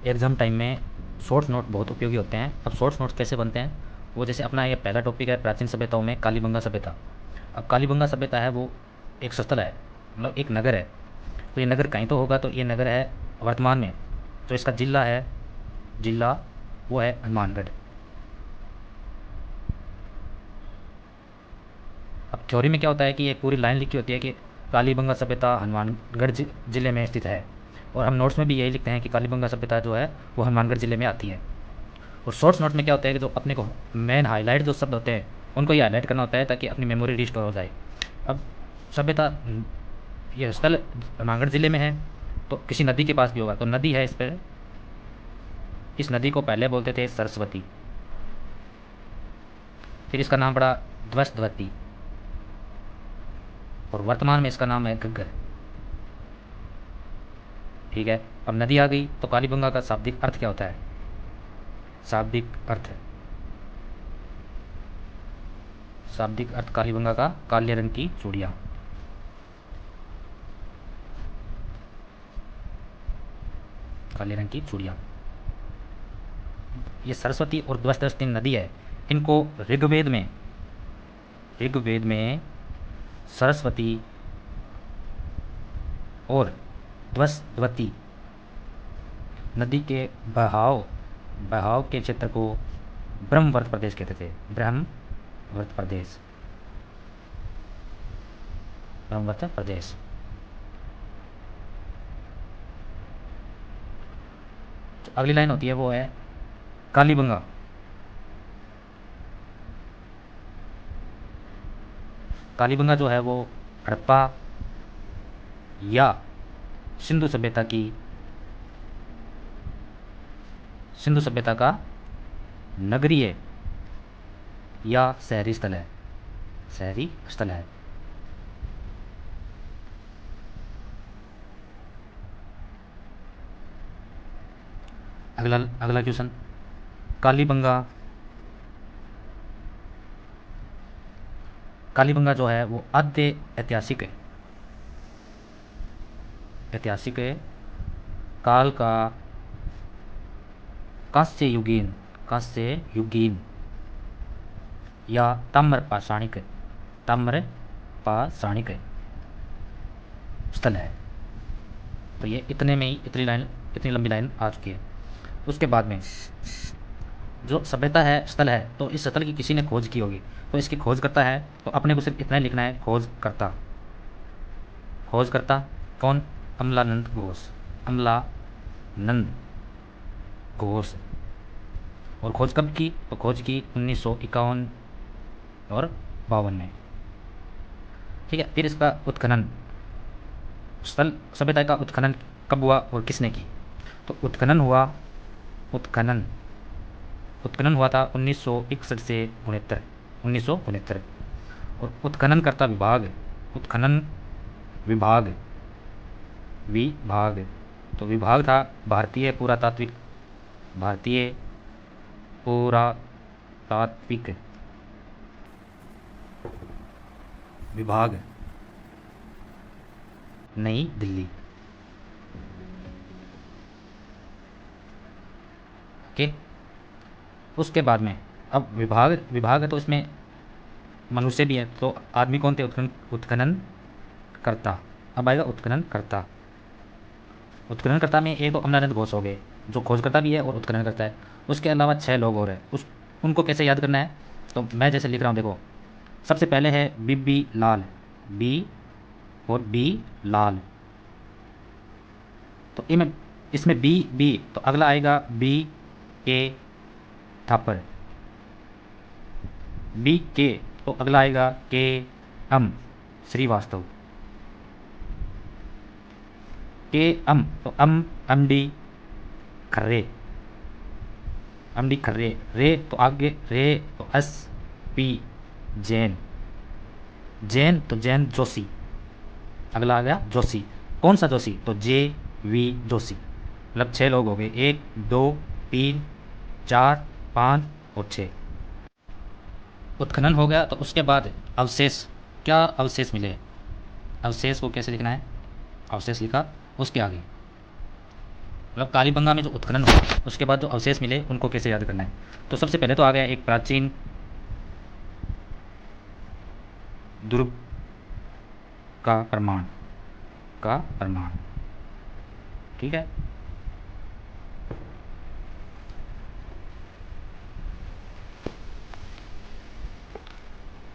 Exam time में short note बहुत उपयोगी होते हैं। अब शॉर्ट नोट्स कैसे बनते हैं, वो जैसे अपना ये पहला टॉपिक है प्राचीन सभ्यताओं में कालीबंगा सभ्यता। अब कालीबंगा सभ्यता है वो एक स्थल है, मतलब एक नगर है। तो ये नगर कहीं तो होगा, तो ये नगर है वर्तमान में। तो इसका जिला है, जिला वो है हनुमानगढ़। अब थ्योरी में क्या होता है कि एक पूरी लाइन लिखी होती है कि कालीबंगा सभ्यता हनुमानगढ़ जिले में स्थित है। और हम नोट्स में भी यही लिखते हैं कि कालीबंगा सभ्यता जो है वो हनुमानगढ़ जिले में आती है। और शॉर्ट्स नोट में क्या होता है कि जो अपने को मेन हाईलाइट जो शब्द होते हैं उनको ही हाईलाइट करना होता है ताकि अपनी मेमोरी रिस्टोर हो जाए। अब सभ्यता ये स्थल हनुमानगढ़ जिले में है, तो किसी नदी के पास भी होगा, तो नदी है इस पर। इस नदी को पहले बोलते थे सरस्वती, फिर इसका नाम पड़ा ध्वस्तवती, और वर्तमान में इसका नाम है घग्गर। ठीक है। अब नदी आ गई तो कालीबंगा का शाब्दिक अर्थ क्या होता है? शाब्दिक अर्थ, शाब्दिक अर्थ कालीबंगा का काले रंग की चूड़ियाँ। काले रंग की चूड़ियाँ। ये सरस्वती और ध्वस्तवती नदी है। इनको ऋग्वेद में सरस्वती और ध्वस्तवती नदी के बहाव बहाव के क्षेत्र को ब्रह्मवर्त प्रदेश कहते थे। ब्रह्मवर्त प्रदेश, ब्रह्मवर्त प्रदेश। तो अगली लाइन होती है वो है कालीबंगा। कालीबंगा जो है वो हड़प्पा या सिंधु सभ्यता की सिंधु सभ्यता का नगरीय या शहरी स्थल है। शहरी स्थल है। अगला अगला क्वेश्चन, कालीबंगा कालीबंगा जो है वो आद्य ऐतिहासिक काल का कांस्य युगीन या ताम्र पाषाणिक स्थल है। तो ये इतने में ही इतनी लंबी लाइन आ चुकी है। उसके बाद में जो सभ्यता है स्थल है, तो इस स्थल की किसी ने खोज की होगी, तो इसकी खोज करता है, तो अपने को सिर्फ इतना ही लिखना है, खोज करता कौन? अमलानंद घोष। और खोज कब की? तो खोज की 1951 और 52 में। ठीक है। फिर इसका उत्खनन, स्थल सभ्यता का उत्खनन कब हुआ और किसने की? तो उत्खनन हुआ था 1961 से 1969। और उत्खनन विभाग विभाग तो विभाग था भारतीय पुरातात्विक विभाग, नई दिल्ली। ओके। उसके बाद में अब विभाग है, तो इसमें मनुष्य भी है, तो आदमी कौन थे? उत्खनन करता। अब आएगा उत्खनन करता में एक तो अमलानंद घोष हो गए, जो खोजकर्ता भी है और उत्खनन करता है। उसके अलावा 6 लोग और हैं। उनको कैसे याद करना है? तो मैं जैसे लिख रहा हूँ, देखो। सबसे पहले है बीबी लाल, बी और बी लाल। तो इसमें बी तो अगला आएगा बी के थापर। बी के तो अगला आएगा के एम श्रीवास्तव। के एम तो एम डी खर्रे। रे तो आगे रे तो एस पी जैन तो जैन जोशी। अगला आ गया जोशी। कौन सा जोशी? तो JV जोशी। मतलब 6 लोग हो गए, 1 2 3 4 5 और 6। उत्खनन हो गया, तो उसके बाद अवशेष, क्या अवशेष मिले? अवशेष को कैसे लिखना है? अवशेष लिखा, उसके आगे मतलब कालीबंगा में जो उत्खनन हुआ उसके बाद जो अवशेष मिले उनको कैसे याद करना है। तो सबसे पहले तो आ गया एक प्राचीन दुर्ग का प्रमाण, का प्रमाण, ठीक है।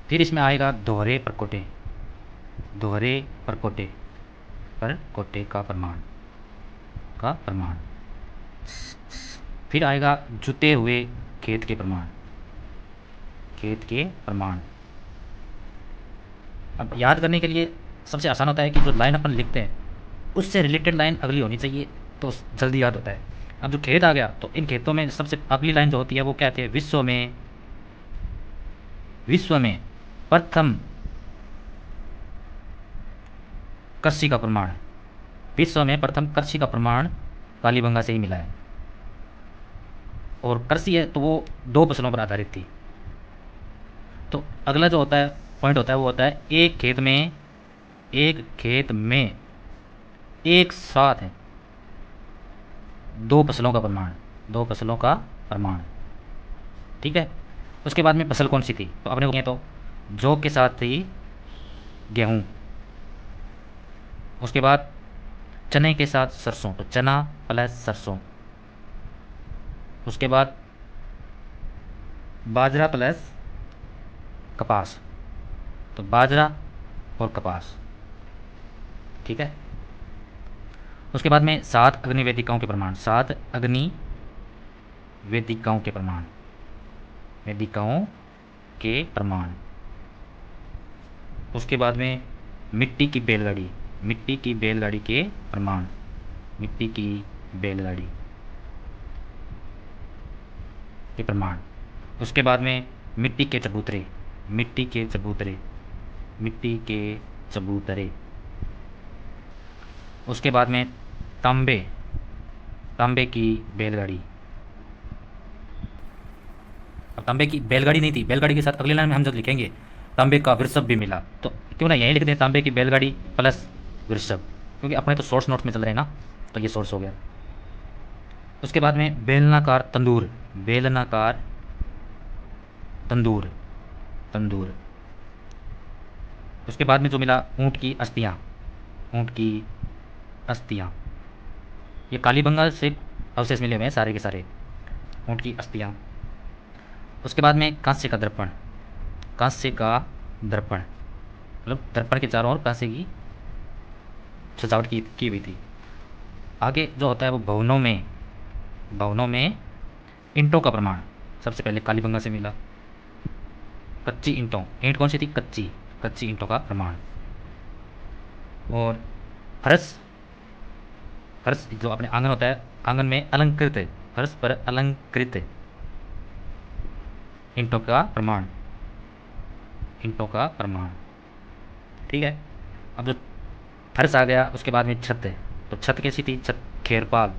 फिर इसमें आएगा दोहरे परकोटे, दोहरे परकोटे, परकोटे का प्रमाण, का प्रमाण। फिर आएगा जुते हुए खेत के प्रमाण, खेत के प्रमाण। अब याद करने के लिए सबसे आसान होता है कि जो लाइन अपन लिखते हैं उससे रिलेटेड लाइन अगली होनी चाहिए, तो जल्दी याद होता है। अब जो खेत आ गया तो इन खेतों में सबसे अगली लाइन जो होती है वो क्या कहती है, विश्व में, विश्व में प्रथम कृषि का प्रमाण, विश्व में प्रथम कृषि का प्रमाण कालीबंगा से ही मिला है। और कृषि है तो वो दो फसलों पर आधारित थी। तो अगला जो होता है पॉइंट होता है वो होता है एक खेत में, एक खेत में एक साथ है दो फसलों का प्रमाण, दो फसलों का प्रमाण, ठीक है। उसके बाद में फसल कौन सी थी, तो आपने कहें तो जौ के साथ थी गेहूँ। उसके बाद चने के साथ सरसों, तो चना प्लस सरसों। उसके बाद बाजरा प्लस कपास, तो बाजरा और कपास, ठीक है। उसके बाद में 7 अग्नि वेदिकाओं के प्रमाण, 7 अग्नि वेदिकाओं के प्रमाण, वेदिकाओं के प्रमाण। उसके बाद में मिट्टी की बैलगाड़ी, मिट्टी की बैलगाड़ी के प्रमाण, मिट्टी की बैलगाड़ी के प्रमाण। उसके बाद में मिट्टी के चबूतरे, मिट्टी के चबूतरे, मिट्टी के चबूतरे। उसके बाद में तांबे, तांबे की बैलगाड़ी। अब तांबे की बैलगाड़ी नहीं थी, बैलगाड़ी के साथ अगले लाइन में हम जब लिखेंगे तांबे का वृषभ भी मिला, तो क्यों ना यहीं लिख दें तांबे की बैलगाड़ी प्लस वृषभ, क्योंकि अपने तो सोर्स नोट में चल रहे हैं ना, तो ये सोर्स हो गया। उसके बाद में बेलनाकार तंदूर, बेलनाकार तंदूर, तंदूर। उसके बाद में जो मिला ऊँट की अस्थियाँ, ऊँट की अस्थियाँ। ये कालीबंगा से अवशेष मिले हुए हैं सारे के सारे, ऊँट की अस्थियाँ। उसके बाद में कांस्य का दर्पण, कांस्य का दर्पण, मतलब दर्पण के चारों ओर कांस्य की सजावट की हुई थी। आगे जो होता है वो भवनों में, भवनों में ईंटों का प्रमाण सबसे पहले कालीबंगा से मिला। कच्ची ईंटों, ईंट कौन सी थी, कच्ची, कच्ची ईंटों का प्रमाण। और फर्श, फर्श जो अपने आंगन होता है, आंगन में अलंकृत, फर्श पर अलंकृत ईंटों का प्रमाण, ईंटों का प्रमाण, ठीक है। अब जो फर्श आ गया उसके बाद में छत है, तो छत कैसी थी, छत खेरपाल,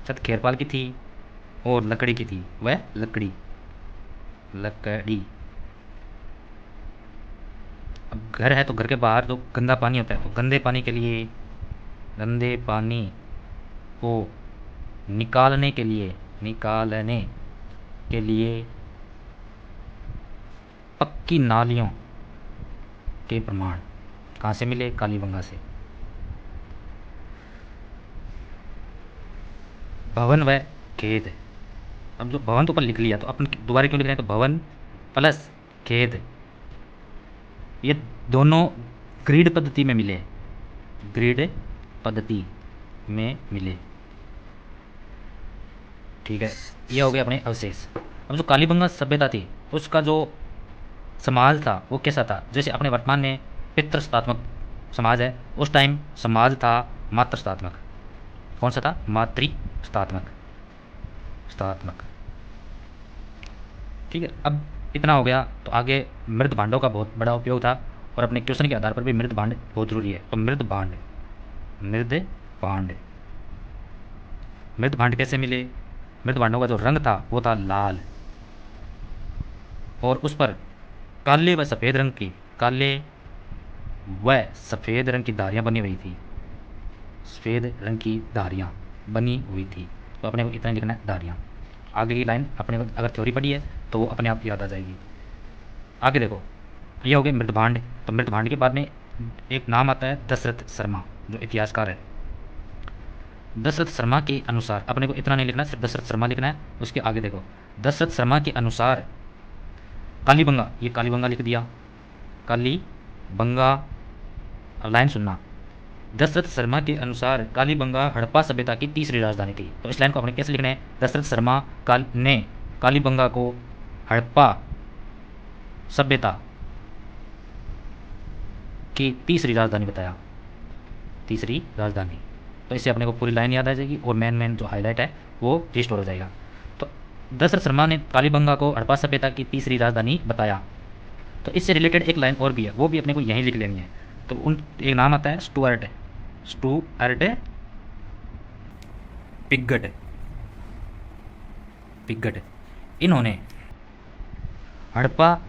छत खेरपाल की थी और लकड़ी की थी, वह लकड़ी, लकड़ी। अब घर है तो घर के बाहर जो गंदा पानी होता है तो गंदे पानी के लिए, गंदे पानी को निकालने के लिए, निकालने के लिए पक्की नालियों के प्रमाण कहाँ से मिले, कालीबंगा से। भवन व खेत, अब जो भवन तो ऊपर लिख लिया तो अपन दोबारा क्यों लिख रहे हैं, तो भवन प्लस खेत ये दोनों ग्रिड पद्धति में मिले, ग्रिड पद्धति में मिले, ठीक है। ये हो गया अपने अवशेष। अब जो कालीबंगा सभ्यता थी उसका जो समाज था वो कैसा था, जैसे अपने वर्तमान में पितृसत्तात्मक समाज है, उस टाइम समाज था मातृसत्तात्मक। कौन सा था, मातृसत्तात्मक, सत्तात्मक, ठीक है। अब इतना हो गया तो आगे मृत भांडों का बहुत बड़ा उपयोग था और अपने क्वेश्चन के आधार पर भी मृत भांड बहुत जरूरी है। तो मृत भांड, मृद भांड, मृत भांड कैसे मिले, मृत भांडों का जो रंग था वो था लाल और उस पर काले व सफ़ेद रंग की, काले व सफ़ेद रंग की धारियाँ बनी हुई थी, सफ़ेद रंग की धारियाँ, बनी हुई थी। तो अपने को इतना लिखना है धारियाँ। आगे की लाइन अपने को अगर थ्योरी पढ़ी है तो वो अपने आप याद आ जाएगी। आगे देखो, ये हो गए मृतभांड। तो मृतभांड के बाद में एक नाम आता है दशरथ शर्मा, जो इतिहासकार है। दशरथ शर्मा के अनुसार अपने को इतना नहीं लिखना, सिर्फ दशरथ शर्मा लिखना है। उसके आगे देखो, दशरथ शर्मा के अनुसार कालीबंगा, ये कालीबंगा लिख दिया, कालीबंगा। लाइन सुनना, दशरथ शर्मा के अनुसार कालीबंगा हड़प्पा सभ्यता की तीसरी राजधानी थी। तो इस लाइन को अपने कैसे लिखना है, दशरथ शर्मा ने कालीबंगा को हड़प्पा सभ्यता की तीसरी राजधानी बताया, तीसरी राजधानी। तो इससे अपने को पूरी लाइन याद आ जाएगी और मेन जो हाईलाइट है वो रिस्टोर हो जाएगा। तो दशरथ शर्मा ने कालीबंगा को हड़प्पा सभ्यता की तीसरी राजधानी बताया। तो इससे रिलेटेड एक लाइन और भी है, वो भी अपने को यहीं लिख लेनी है। तो उन एक नाम आता है स्टुअर्ट पिगट। इन्होंने हड़प्पा,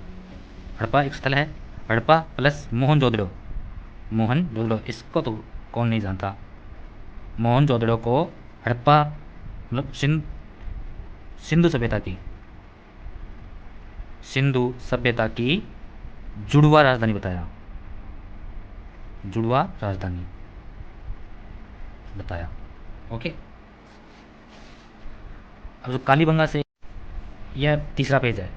हड़प्पा एक स्थल है, हड़प्पा प्लस मोहनजोदड़ो, इसको तो कौन नहीं जानता। मोहनजोदड़ो को हड़प्पा मतलब सिंधु सभ्यता की जुड़वा राजधानी बताया, जुड़वा राजधानी बताया। ओके, अब जो कालीबंगा से, यह तीसरा पेज है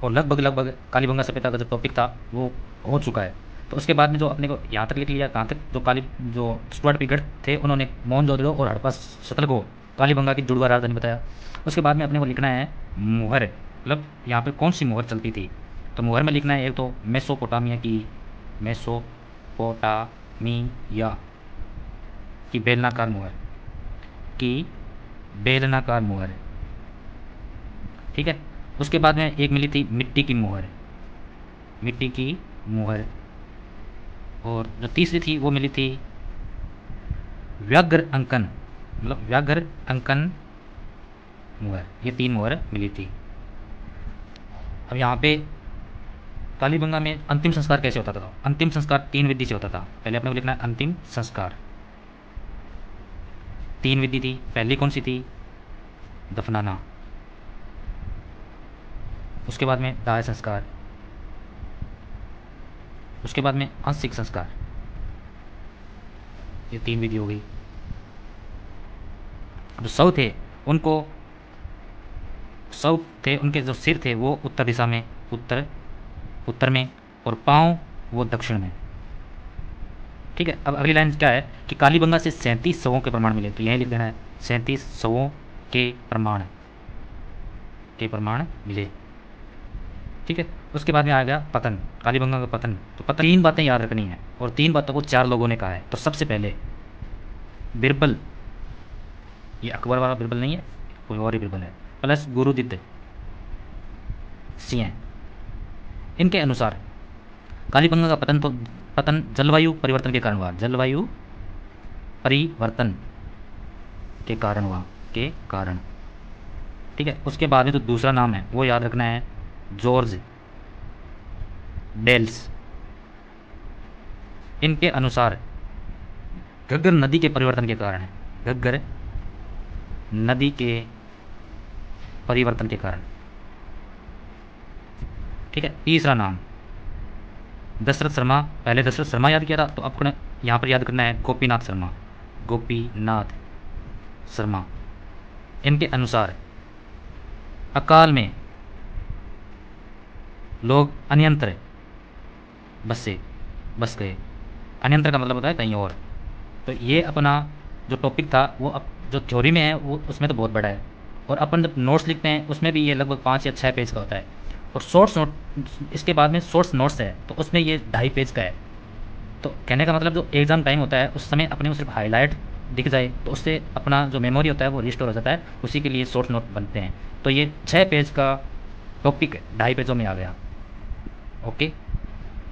और लगभग कालीबंगा सभ्यता का जो टॉपिक था वो हो चुका है। तो उसके बाद में जो अपने को यहाँ तक लिख लिया, कहाँ तक, जो स्टुअर्ट पिगट थे उन्होंने मोहनजोदड़ो और हड़प्पा सतल को कालीबंगा की जुड़वा राजधानी बताया। उसके बाद में अपने को लिखना है मुहर, मतलब यहाँ पे कौन सी मुहर चलती थी। तो मुहर में लिखना है एक तो मेसोपोटामिया की बेलनाकार मुहर, ठीक है। उसके बाद में एक मिली थी मिट्टी की मुहर, और जो तीसरी थी वो मिली थी व्याघ्र अंकन मुहर। ये 3 मुहर मिली थी। अब यहाँ पे कालीबंगा में अंतिम संस्कार कैसे होता था। अंतिम संस्कार 3 विधि से होता था। पहले अपने को लिखना है अंतिम संस्कार, 3 विधि थी। पहली कौन सी थी, दफनाना। उसके बाद में दाह संस्कार, उसके बाद में आंशिक संस्कार। ये 3 विधि हो गई। जो शव थे उनके जो सिर थे वो उत्तर दिशा में, उत्तर में, और पाँव वो दक्षिण में, ठीक है। अब अगली लाइन क्या है कि कालीबंगा से 37 शवों के प्रमाण मिले। तो यही लिख देना है 37 शवों के प्रमाण मिले, ठीक है। उसके बाद में आ गया पतन, कालीबंगा का पतन। तो पतन 3 बातें याद रखनी है और 3 बातों को 4 लोगों ने कहा है। तो सबसे पहले बिरबल, ये अकबर वाला बिरबल नहीं है, कोई और ही बिरबल है, प्लस गुरुदित्य सिंह। इनके अनुसार कालीबंगा का पतन जलवायु परिवर्तन के कारण हुआ, ठीक है। उसके बाद में जो दूसरा नाम है वो याद रखना है जॉर्ज डेल्स। इनके अनुसार घग्गर नदी के परिवर्तन के कारण है, घग्गर नदी के परिवर्तन के कारण, ठीक है। तीसरा नाम दशरथ शर्मा, पहले दशरथ शर्मा याद किया था, तो आपको यहाँ पर याद करना है गोपीनाथ शर्मा। इनके अनुसार अकाल में लोग अन्यंत्र बस गए। अन्यंत्र का मतलब होता है कहीं और। तो ये अपना जो टॉपिक था वो अब जो थ्योरी में है वो उसमें तो बहुत बड़ा है, और अपन जब नोट्स लिखते हैं उसमें भी ये लगभग 5 या 6 पेज का होता है। और शॉर्ट्स नोट, इसके बाद में शॉर्ट्स नोट्स है तो उसमें ये 2.5 पेज का है। तो कहने का मतलब जो एग्ज़ाम टाइम होता है उस समय अपने को सिर्फ हाईलाइट दिख जाए तो उससे अपना जो मेमोरी होता है वो रिस्टोर हो जाता है, उसी के लिए शॉर्ट नोट बनते हैं। तो ये 6 पेज का टॉपिक 2.5 पेजों में आ गया। ओके।